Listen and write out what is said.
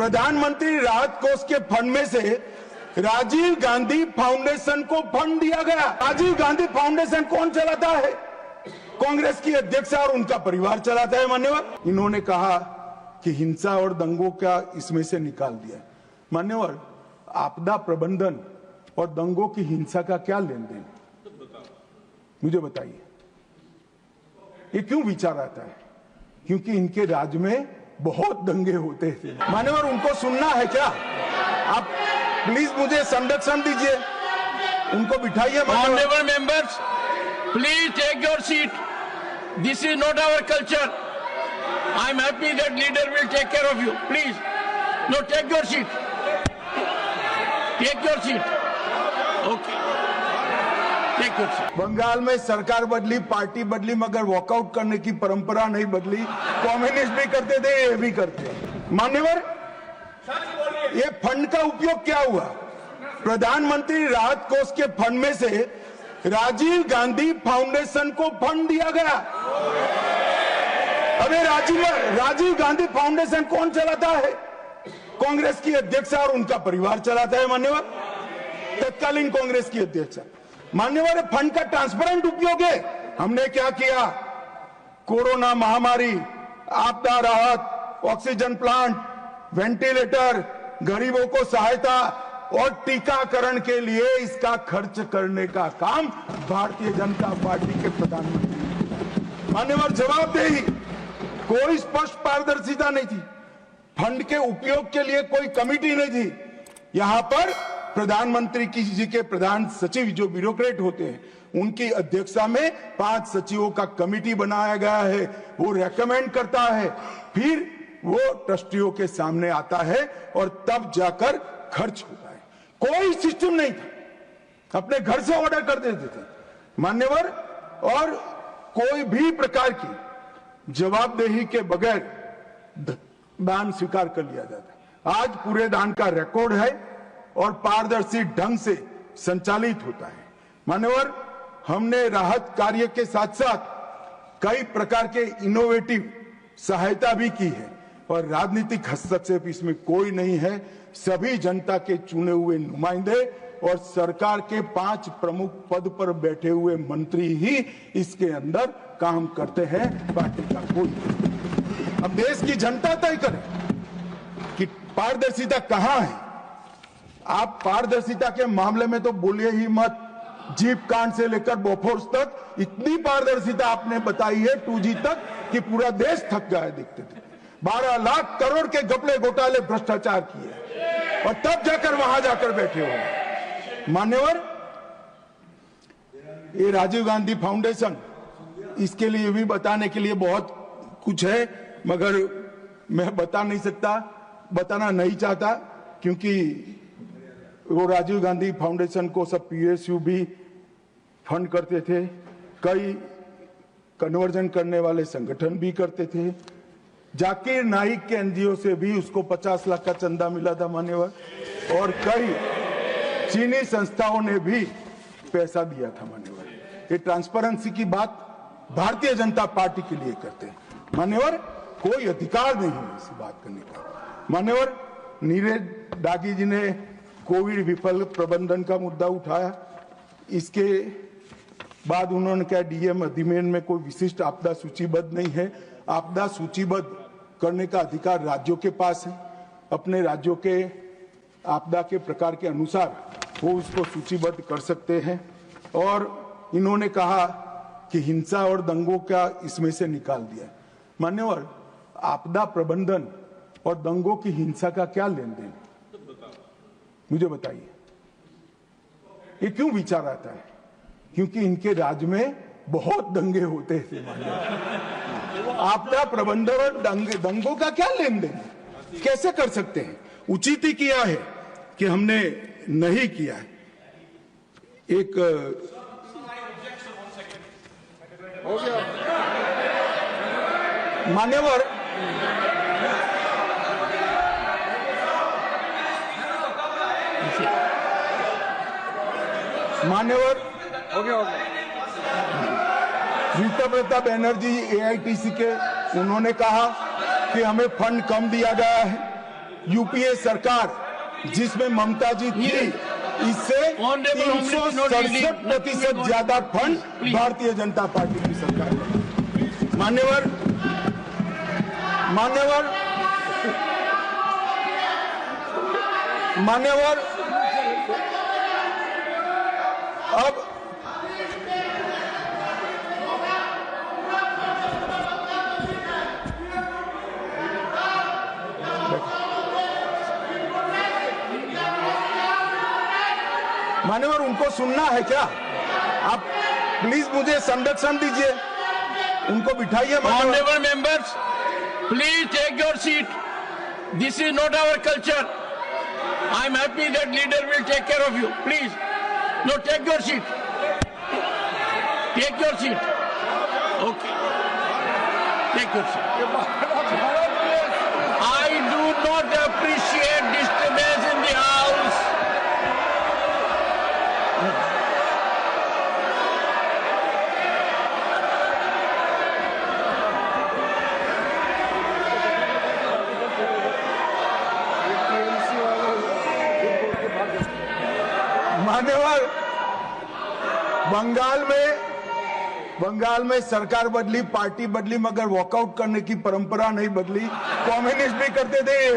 प्रधानमंत्री राहत कोष के फंड में से राजीव गांधी फाउंडेशन को फंड दिया गया। राजीव गांधी फाउंडेशन कौन चलाता है? कांग्रेस की अध्यक्ष और उनका परिवार चलाता है। मान्यवर, इन्होंने कहा कि हिंसा और दंगों का इसमें से निकाल दिया। मान्यवर, आपदा प्रबंधन और दंगों की हिंसा का क्या लेन देन, मुझे बताइए। ये क्यों विचार आता है? क्योंकि इनके राज्य में बहुत दंगे होते थे। मान्यवर, उनको सुनना है क्या? आप प्लीज मुझे संरक्षण दीजिए, उनको बिठाइए। Honourable members, please take your seat. This is not our culture. I am happy that leader will take care of you. Please, no, take your seat. Take your seat. Okay, take your seat. Bengal में सरकार बदली, party बदली, मगर walkout करने की परंपरा नहीं बदली। कम्युनिस्ट भी करते थे, ये भी करते हैं। मान्यवर, ये फंड का उपयोग क्या हुआ? प्रधानमंत्री राहत कोष के फंड में से राजीव गांधी फाउंडेशन को फंड दिया गया। अबे राजीव गांधी फाउंडेशन कौन चलाता है? कांग्रेस की अध्यक्ष और उनका परिवार चलाता है। मान्यवर, तत्कालीन कांग्रेस की अध्यक्ष। मान्यवर, फंड का ट्रांसपेरेंट उपयोग है। हमने क्या किया? कोरोना महामारी, आपदा राहत, ऑक्सीजन प्लांट, वेंटिलेटर, गरीबों को सहायता और टीकाकरण के लिए इसका खर्च करने का काम भारतीय जनता पार्टी के प्रधानमंत्री। मान्यवर, जवाबदेही, कोई स्पष्ट पारदर्शिता नहीं थी। फंड के उपयोग के लिए कोई कमिटी नहीं थी। यहां पर प्रधानमंत्री जी के प्रधान सचिव, जो ब्यूरोक्रेट होते हैं, उनकी अध्यक्षता में 5 सचिवों का कमिटी बनाया गया है। वो रेकमेंड करता है, फिर वो ट्रस्टियों के सामने आता है और तब जाकर खर्च होता है। कोई सिस्टम नहीं था, अपने घर से ऑर्डर कर देते थे। मान्यवर, और कोई भी प्रकार की जवाबदेही के बगैर दान स्वीकार कर लिया जाता है। आज पूरे दान का रिकॉर्ड है और पारदर्शी ढंग से संचालित होता है। मान्यवर, हमने राहत कार्य के साथ साथ कई प्रकार के इनोवेटिव सहायता भी की है और राजनीतिक हस्तक्षेप इसमें कोई नहीं है। सभी जनता के चुने हुए नुमाइंदे और सरकार के 5 प्रमुख पद पर बैठे हुए मंत्री ही इसके अंदर काम करते हैं। पार्टी का कोई नहीं। अब देश की जनता तय करे कि पारदर्शिता कहां है। आप पारदर्शिता के मामले में तो बोलिए ही मत। जीप कांड से लेकर बोफोर्स तक इतनी पारदर्शिता आपने बताई है, 2G तक, कि पूरा देश थक गया है देखते थे। 12 लाख करोड़ के घपले घोटाले भ्रष्टाचार किए और तब जाकर वहां जाकर बैठे हो। मान्यवर, ये राजीव गांधी फाउंडेशन, इसके लिए भी बताने के लिए बहुत कुछ है, मगर मैं बता नहीं सकता, बताना नहीं चाहता, क्योंकि वो राजीव गांधी फाउंडेशन को सब PSU भी फंड करते थे। कई कन्वर्जन करने वाले संगठन भी करते थे। जाकिर नाइक के NGO से भी उसको 50 लाख का चंदा मिला था। मान्यवर, और कई चीनी संस्थाओं ने भी पैसा दिया था। मान्यवर, ये ट्रांसपेरेंसी की बात भारतीय जनता पार्टी के लिए करते हैं। मान्यवर, कोई अधिकार नहीं है इस बात करने का। मान्यवर, नीरज दागी जी ने कोविड विफल प्रबंधन का मुद्दा उठाया। इसके बाद उन्होंने कहा DM अधिनियम में कोई विशिष्ट आपदा सूचीबद्ध नहीं है। आपदा सूचीबद्ध करने का अधिकार राज्यों के पास है। अपने राज्यों के आपदा के प्रकार के अनुसार वो उसको सूचीबद्ध कर सकते हैं। और इन्होंने कहा कि हिंसा और दंगों का इसमें से निकाल दिया। मान्यवर, आपदा प्रबंधन और दंगों की हिंसा का क्या लेन देन, मुझे बताइए। ये क्यों विचार आता है? क्योंकि इनके राज्य में बहुत दंगे होते थे। आपदा प्रबंधन और दंगों का क्या लेन देन, कैसे कर सकते हैं? उचित ही किया है कि हमने नहीं किया है। एक हो गया मान्यवर, हो गया रीता बनर्जी AITC के, उन्होंने कहा कि हमें फंड कम दिया गया है यूपीए सरकार जिसमें ममता जी थी, इससे 367% ज्यादा फंड भारतीय जनता पार्टी की सरकार ने। मान्यवर अब मान्यवर उनको सुनना है क्या? आप प्लीज मुझे संरक्षण दीजिए, उनको बिठाइए। Honorable members, please take your seat. This is not our culture. I am happy that leader will take care of you. Please, no, take your seat. Take your seat. Okay. Take your seat. I do not appreciate disturbance in the house. मान्यवर, बंगाल में सरकार बदली, party बदली, मगर walkout करने की परंपरा नहीं बदली। कम्युनिस्ट भी करते थे,